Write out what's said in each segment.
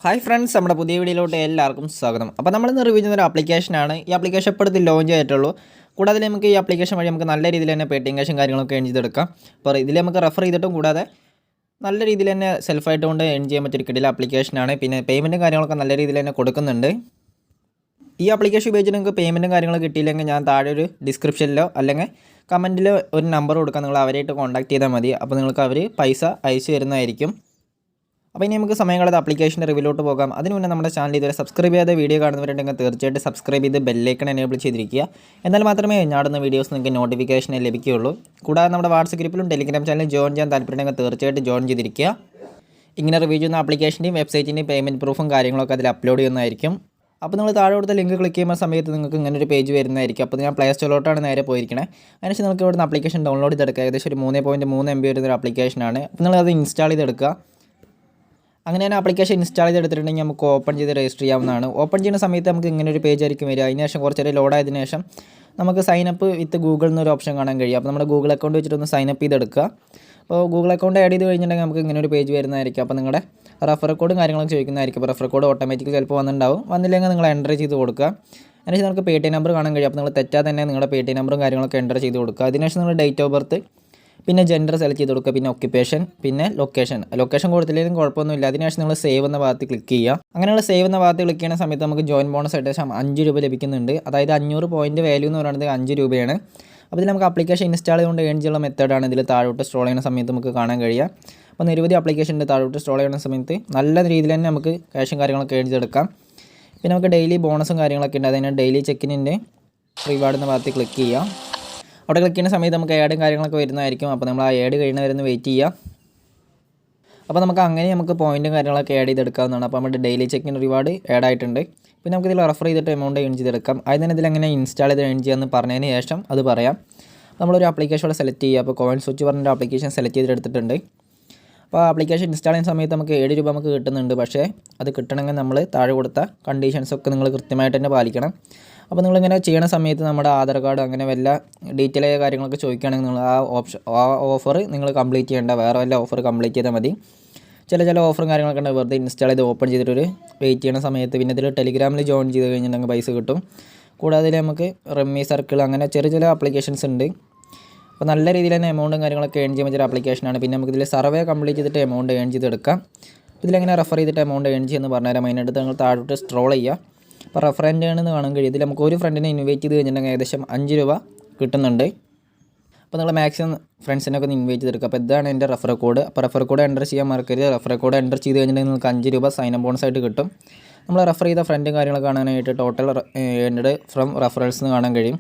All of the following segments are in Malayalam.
ഹായ് ഫ്രണ്ട്സ്, നമ്മുടെ പുതിയ വീഡിയോയിലോട്ട് എല്ലാവർക്കും സ്വാഗതം. അപ്പോൾ നമ്മളിന്ന് റിവ്യൂ ചെയ്യുന്ന ഒരു ആപ്ലിക്കേഷനാണ്. ഈ ആപ്ലിക്കേഷൻ ഇപ്പോഴത്തെ ലോഞ്ച് ആയിട്ടുള്ളൂ. കൂടാതെ നമുക്ക് ഈ ആപ്ലിക്കേഷൻ വഴി നമുക്ക് നല്ല രീതിയിൽ തന്നെ പേടിഎം ക്യാഷും കാര്യങ്ങളൊക്കെ ഏൺ ചെയ്തെടുക്കാം. അപ്പോൾ ഇതിൽ നമുക്ക് റെഫർ ചെയ്തിട്ടും കൂടാതെ നല്ല രീതിയിൽ തന്നെ സെൽഫായിട്ട് കൊണ്ട് ഏൺ ചെയ്യാൻ പറ്റിയൊരു കിടിലൻ ആപ്ലിക്കേഷനാണ്. പിന്നെ പേയ്മെൻറ്റും കാര്യങ്ങളൊക്കെ നല്ല രീതിയിൽ തന്നെ കൊടുക്കുന്നുണ്ട്. ഈ ആപ്ലിക്കേഷൻ ഉപയോഗിച്ച് നിങ്ങൾക്ക് പേയ്മെൻറ്റും കാര്യങ്ങളും കിട്ടിയില്ലെങ്കിൽ ഞാൻ താഴെ ഒരു ഡിസ്ക്രിപ്ഷനിലോ അല്ലെങ്കിൽ കമൻറ്റിലോ ഒരു നമ്പർ കൊടുക്കാം. നിങ്ങൾ അവരായിട്ട് കോൺടാക്ട് ചെയ്താൽ മതി. അപ്പോൾ നിങ്ങൾക്ക് അവർ പൈസ അയച്ചു തരുന്നതായിരിക്കും. അപ്പോൾ ഇനി നമുക്ക് സമയം കളയാതെ ആപ്ലിക്കേഷൻ്റെ റിവ്യൂലോട്ട് പോകാം. അതിന് മുന്നേ നമ്മുടെ ചാനൽ ഇതുവരെ സബ്സ്ക്രൈബ് ചെയ്യാതെ വീഡിയോ കാണുന്നവരുണ്ടെങ്കിൽ തീർച്ചയായിട്ടും സബ്സ്ക്രൈബ് ചെയ്ത് ബെല്ലൈക്കൺ എനേബിൾ ചെയ്തിരിക്കുക. എന്നാൽ മാത്രമേ ഞാടുന്ന വീഡിയോസ് നിങ്ങൾക്ക് നോട്ടിഫിക്കേഷൻ ലഭിക്കുകയുള്ളൂ. കൂടാതെ നമ്മുടെ വാട്സ്ആപ്പ് ഗ്രൂപ്പിലും ടെലിഗ്രാം ചാനലിൽ ജോയിൻ ചെയ്യാൻ താല്പര്യമുണ്ടെങ്കിൽ തീർച്ചയായിട്ടും ജോയിൻ ചെയ്തിരിക്കുക. ഇങ്ങനെ റിവ്യൂ ചെയ്യുന്ന ആപ്ലിക്കേഷൻ്റെയും വെബ്സൈറ്റിൻ്റെയും പേയ്മെൻറ്റ് പ്രൂഫും കാര്യങ്ങളൊക്കെ അതിൽ അപ്ലോഡ് ചെയ്യുന്നതായിരിക്കും. അപ്പോൾ നിങ്ങൾ താഴെ കൊടുത്ത ലിങ്ക് ക്ലിക്ക് ചെയ്യുന്ന സമയത്ത് നിങ്ങൾക്ക് ഇങ്ങനെ ഒരു പേജ് വരുന്നതായിരിക്കും. അപ്പോൾ ഞാൻ പ്ലേ സ്റ്റോറിലോട്ടാണ് നേരെ പോയിരിക്കണേ. അതിനുശേഷം നിങ്ങൾക്ക് ഇവിടുന്ന് ആപ്ലിക്കേഷൻ ഡൗൺലോഡ് ചെയ്തെടുക്കുക. ഏകദേശം ഒരു 3.3 MB വരുന്നൊരു ആപ്ലിക്കേഷനാണ്. അപ്പോൾ നിങ്ങളത് ഇൻസ്റ്റാൾ ചെയ്തെടുക്കുക. അങ്ങനെ തന്നെ ആപ്ലിക്കേഷൻ ഇൻസ്റ്റാൾ ചെയ്തെടുത്തിട്ടുണ്ടെങ്കിൽ നമുക്ക് ഓപ്പൺ ചെയ്ത് രജിസ്റ്റർ ചെയ്യാവുന്നതാണ്. ഓപ്പൺ ചെയ്യുന്ന സമയത്ത് നമുക്ക് ഇങ്ങനെ ഒരു പേജ് ആയിരിക്കും വരിക. അതിനുശേഷം കുറച്ച് നേരം ലോഡ് ആയതിനു ശേഷം നമുക്ക് സൈനപ്പ് വിത്ത് ഗൂഗിൾ എന്നൊരു ഓപ്ഷൻ കാണാൻ കഴിയും. അപ്പോൾ നമ്മുടെ ഗൂഗിൾ അക്കൗണ്ട് വെച്ചിട്ടൊന്ന് സൈനപ്പ് ചെയ്തെടുക്കുക. അപ്പോൾ ഗൂഗിൾ അക്കൗണ്ട് ആഡ് ചെയ്ത് കഴിഞ്ഞിട്ടുണ്ടെങ്കിൽ നമുക്ക് ഇങ്ങനെ ഒരു പേജ് വരുന്നതായിരിക്കും. അപ്പോൾ നിങ്ങളുടെ റെഫർ കോഡും കാര്യങ്ങളൊക്കെ ചോദിക്കുന്നതായിരിക്കും. അപ്പോൾ റെഫർ കോഡ് ഓട്ടോമാറ്റിക്കലി ചിലപ്പോൾ വന്നിട്ടുണ്ടാവും. വന്നില്ലെങ്കിൽ നിങ്ങൾ എൻ്റർ ചെയ്ത് കൊടുക്കുക. അതിനുശേഷം നമുക്ക് പേടിഎം നമ്പർ കാണാൻ കഴിയും. അപ്പോൾ നിങ്ങൾ തെറ്റാതെ തന്നെ നിങ്ങളുടെ പേടിഎം നമ്പറും കാര്യങ്ങളൊക്കെ എൻ്റർ ചെയ്ത് കൊടുക്കുക. അതിനുശേഷം നിങ്ങൾ ഡേറ്റ് ഓഫ് ബർത്ത്, പിന്നെ ജെൻഡർ സെലക്ട് ചെയ്ത് കൊടുക്കുക, പിന്നെ ഒക്യുപ്പേഷൻ, പിന്നെ ലൊക്കേഷൻ കൊടുത്തില്ലെങ്കിലും കുഴപ്പമൊന്നുമില്ല. അതിനുശേഷം നിങ്ങൾ സേവ് എന്ന ഭാഗത്ത് ക്ലിക്ക് ചെയ്യുക. അങ്ങനെയുള്ള സേവ് എന്ന ഭാഗത്ത് ക്ലിക്ക് ചെയ്യുന്ന സമയത്ത് നമുക്ക് ജോയിൻ ബോണസ് ഏകദേശം 5 രൂപ ലഭിക്കുന്നുണ്ട്. അതായത് 500 പോയിൻറ്റ് വാല്യൂ എന്ന് പറയുന്നത് 5 രൂപയാണ്. അപ്പോൾ ഇതിൽ നമുക്ക് ആപ്ലിക്കേഷൻ ഇൻസ്റ്റാൾ ചെയ്തുകൊണ്ട് ഏൺ ചെയ്യാനുള്ള മെത്തേഡാണ് ഇതിൽ താഴോട്ട് സ്ക്രോൾ ചെയ്യുന്ന സമയത്ത് നമുക്ക് കാണാൻ കഴിയുക. അപ്പോൾ നിരവധി ആപ്ലിക്കേഷൻ്റെ താഴോട്ട് സ്ക്രോൾ ചെയ്യുന്ന സമയത്ത് നല്ല രീതിയിൽ തന്നെ നമുക്ക് ക്യാഷും കാര്യങ്ങളൊക്കെ ഏൺ ചെയ്തെടുക്കാം. പിന്നെ നമുക്ക് ഡെയിലി ബോണസും കാര്യങ്ങളൊക്കെ ഉണ്ട്. അതിന് ഡെയിലി ചെക്കിനിൻ്റെ റിവാർഡ് എന്ന ഭാഗത്ത് ക്ലിക്ക് ചെയ്യാം. അവിടെ ക്ലിക്ക് ചെയ്യുന്ന സമയത്ത് നമുക്ക് ആഡും കാര്യങ്ങളൊക്കെ വരുന്നതായിരിക്കും. അപ്പോൾ നമ്മൾ ആ ആഡ് കഴിയുന്നവരൊന്ന് വെയിറ്റ് ചെയ്യുക. അപ്പോൾ നമുക്ക് അങ്ങനെ നമുക്ക് പോയിൻറ്റും കാര്യങ്ങളൊക്കെ ആഡ് ചെയ്തെടുക്കാവുന്നതാണ്. അപ്പോൾ നമ്മുടെ ഡെയിലി ചെക്കിൻ റിവാർഡ് ആഡ് ആയിട്ടുണ്ട്. പിന്നെ നമുക്ക് ഇതിൽ റെഫർ ചെയ്തിട്ട് എമൗണ്ട് ഏൺ ചെയ്തെടുക്കാം. അതിന് ഇതിൽ എങ്ങനെ ഇൻസ്റ്റാൾ ചെയ്ത് ഏൺ ചെയ്യാമെന്ന് പറഞ്ഞതിന് ശേഷം അത് പറയാം. നമ്മളൊരു ആപ്ലിക്കേഷൻ സെലക്ട് ചെയ്യുക. അപ്പോൾ കോയിൻ സ്വിച്ച് പറഞ്ഞൊരു ആപ്ലിക്കേഷൻ സെലക്ട് ചെയ്തെടുത്തിട്ടുണ്ട്. അപ്പോൾ ആപ്ലിക്കേഷൻ ഇൻസ്റ്റാൾ ചെയ്യുന്ന സമയത്ത് നമുക്ക് 7 രൂപ നമുക്ക് കിട്ടുന്നുണ്ട്. പക്ഷേ അത് കിട്ടണമെങ്കിൽ നമ്മൾ താഴെ കൊടുത്ത കണ്ടീഷൻസൊക്കെ നിങ്ങൾ കൃത്യമായിട്ട് തന്നെ പാലിക്കണം. അപ്പോൾ നിങ്ങളിങ്ങനെ ചെയ്യണ സമയത്ത് നമ്മുടെ ആധാർ കാർഡ് അങ്ങനെ വല്ല ഡീറ്റെയിൽ ആയ കാര്യങ്ങളൊക്കെ ചോദിക്കുകയാണെങ്കിൽ നിങ്ങൾ ആ ഓഫർ നിങ്ങൾ കംപ്ലീറ്റ് ചെയ്യേണ്ട. വേറെ വല്ല ഓഫർ കംപ്ലീറ്റ് ചെയ്താൽ മതി. ചില ഓഫറും കാര്യങ്ങളൊക്കെ ഉണ്ട്. വെറുതെ ഇൻസ്റ്റാൾ ചെയ്ത് ഓപ്പൺ ചെയ്തിട്ടൊരു വെയിറ്റ് ചെയ്യുന്ന സമയത്ത് പിന്നെ ഇതിൽ ടെലിഗ്രാമിൽ ജോയിൻ ചെയ്ത് കഴിഞ്ഞിട്ടുണ്ടെങ്കിൽ പൈസ കിട്ടും. കൂടാതെ നമുക്ക് റമ്മി സർക്കിൾ അങ്ങനെ ചില ആപ്ലിക്കേഷൻസ് ഉണ്ട്. അപ്പോൾ നല്ല രീതിയിൽ തന്നെ എമൗണ്ടും കാര്യങ്ങളൊക്കെ ഏൺ ചെയ്യാൻ പറ്റിയ ആപ്ലിക്കേഷനാണ്. പിന്നെ നമുക്ക് ഇതിൽ സർവേ കംപ്ലീറ്റ് ചെയ്തിട്ട് എമൗണ്ട് ഏൺ ചെയ്തെടുക്കാം. ഇതിലെങ്ങനെ റെഫർ ചെയ്തിട്ട് എമൗണ്ട് ഏൺ ചെയ്യുമെന്ന് പറഞ്ഞുതരാം. അതിനടുത്ത് നിങ്ങൾ താഴോട്ട് സ്ക്രോൾ ചെയ്യുക. അപ്പോൾ റെഫറൻറ്റ് ആണെന്ന് കാണാൻ കഴിയും. ഇതിൽ നമുക്ക് ഒരു ഫ്രണ്ടിനെ ഇൻവൈറ്റ് ചെയ്ത് കഴിഞ്ഞിട്ടുണ്ടെങ്കിൽ ഏകദേശം 5 രൂപ കിട്ടുന്നുണ്ട്. അപ്പോൾ നിങ്ങൾ മാക്സിമം ഫ്രണ്ട്സിനൊക്കെ ഒന്ന് ഇൻവൈറ്റ് ചെയ്തെടുക്കുക. അപ്പോൾ ഇതാണ് എൻ്റെ റെഫർ കോഡ്. അപ്പോൾ റെഫർ കോഡ് എൻ്റർ ചെയ്യാൻ മറക്കരുത്. റെഫർ കോഡ് എൻ്റർ ചെയ്ത് കഴിഞ്ഞിട്ടുണ്ടെങ്കിൽ നിങ്ങൾക്ക് 5 രൂപ സൈൻ അപ്പ് ബോണസ് ആയിട്ട് കിട്ടും. നമ്മൾ റെഫർ ചെയ്ത ഫ്രണ്ടും കാര്യങ്ങളൊക്കെ കാണാനായിട്ട് ടോട്ടൽ ഏൺഡ് ഫ്രം റെഫറൽസ് എന്ന് കാണാൻ കഴിയും.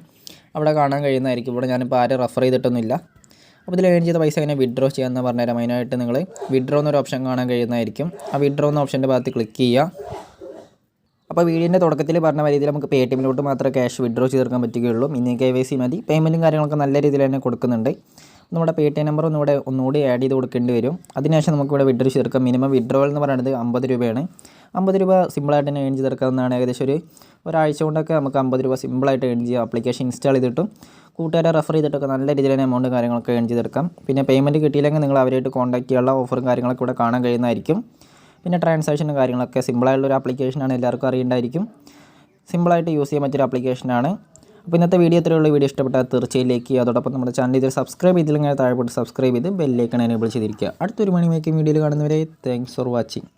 അവിടെ കാണാൻ കഴിയുന്നതായിരിക്കും. ഇവിടെ ഞാനിപ്പോൾ ആരും റെഫർ ചെയ്തിട്ടൊന്നുമില്ല. അപ്പോൾ ഇതിൽ ഏൺ ചെയ്ത പൈസ എങ്ങനെ വിഡ്രോ ചെയ്യാമെന്ന് പറഞ്ഞുതരാം. അതിനായിട്ട് നിങ്ങൾ വിഡ്രോ എന്നൊരു ഓപ്ഷൻ കാണാൻ കഴിയുന്നതായിരിക്കും. ആ വിഡ്രോ എന്ന ഓപ്ഷൻ്റെ ഭാഗത്ത് ക്ലിക്ക് ചെയ്യുക. അപ്പോൾ വീഡിയോൻ്റെ തുടക്കത്തിൽ പറഞ്ഞ രീതിയിൽ നമുക്ക് പേടിഎമ്മിലോട്ട് മാത്രമേ ക്യാഷ് വിഡ്രോ ചെയ്തെടുക്കാൻ പറ്റുകയുള്ളൂ. ഇനി KYC മതി. പേയ്മെൻറ്റും കാര്യങ്ങളൊക്കെ നല്ല രീതിയിൽ തന്നെ കൊടുക്കുന്നുണ്ട്. നമ്മുടെ പേടിഎം നമ്പർ ഒന്നുകൂടി ആഡ് ചെയ്ത് കൊടുക്കേണ്ടി വരും. അതിനുശേഷം നമുക്കിവിടെ വിഡ്രോ ചെയ്തെടുക്കാം. മിനിമം വിഡ്രോവൽ എന്ന് പറയുന്നത് 50 രൂപയാണ്. 50 രൂപ സിമ്പിളായിട്ട് തന്നെ ഏൺ ചെയ്തെടുക്കാവുന്നതാണ്. ഏകദേശം ഒരാഴ്ച കൊണ്ടൊക്കെ നമുക്ക് 50 രൂപ സിമ്പിളായിട്ട് ഏൺ ചെയ്യാം. ആപ്ലിക്കേഷൻ ഇൻസ്റ്റാൾ ചെയ്തിട്ടും കൂട്ടുകാരെ റെഫർ ചെയ്തിട്ടൊക്കെ നല്ല രീതിയിൽ തന്നെ എമൗണ്ട് കാര്യങ്ങളൊക്കെ ഏൺ ചെയ്തെടുക്കാം. പിന്നെ പേയ്മെൻറ്റ് കിട്ടിയില്ലെങ്കിൽ നിങ്ങൾ അവരായിട്ട് കോൺടാക്ട് ചെയ്യാനുള്ള ഓഫറും കാര്യങ്ങളൊക്കെ ഇവിടെ കാണാൻ കഴിയുന്നതായിരിക്കും. പിന്നെ ട്രാൻസാക്ഷനും കാര്യങ്ങളൊക്കെ സിമ്പിളായിട്ടുള്ളൊരു ആപ്ലിക്കേഷനാണ്. എല്ലാവർക്കും അറിയേണ്ടതായിരിക്കും. സിമ്പിളായിട്ട് യൂസ് ചെയ്യാൻ പറ്റിയൊരു ആപ്ലിക്കേഷനാണ്. അപ്പോൾ ഇന്നത്തെ വീഡിയോ ഇത്രയുള്ള വീഡിയോ ഇഷ്ടപ്പെട്ടാൽ തീർച്ചയായും ലൈക്ക് ചെയ്യുക. അതോടൊപ്പം നമ്മുടെ ചാനൽ ഇതിൽ സബ്സ്ക്രൈബ് ചെയ്തില്ലെങ്കിൽ താഴെ പോയിട്ട് സബ്സ്ക്രൈബ് ചെയ്ത് ബെല്ലൈക്കൺ എനേബിൾ ചെയ്തിരിക്കുക. അടുത്തൊരു മണി മേക്കിംഗ് വീഡിയോയിൽ കാണുന്നവരെ താങ്ക്സ് ഫോർ വാച്ചിങ്.